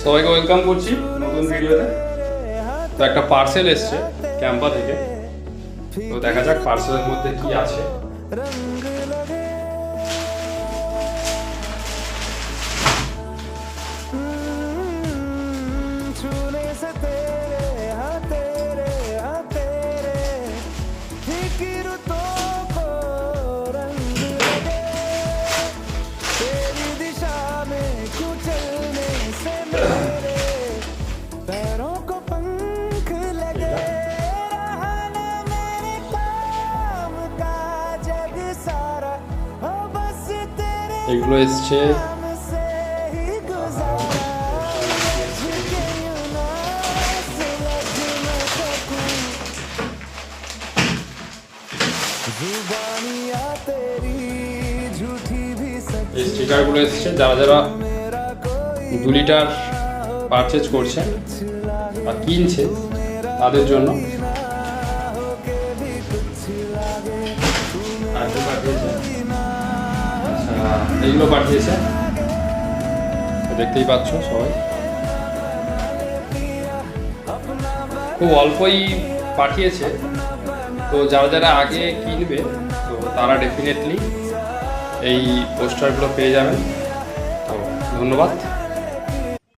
সবাইকে ওয়েলকাম করছি নতুন ভিডিওতে। তো একটা পার্সেল এসছে ক্যাম্পা থেকে, তো দেখা যাক পার্সেলের মধ্যে কি আছে। এগুলো এসছে এই স্টিকারগুলো এসছে যারা যারা 2 লিটার পারচেজ করছে বা কিনছে তাদের জন্য। এইগুলো পাঠিয়েছে, দেখতেই পাচ্ছ সবাই। খুব অল্পই পাঠিয়েছে, তো যারা যারা আগে কিনবে তো তারা ডেফিনেটলি এই পোস্টারগুলো পেয়ে যাবেন। তো ধন্যবাদ।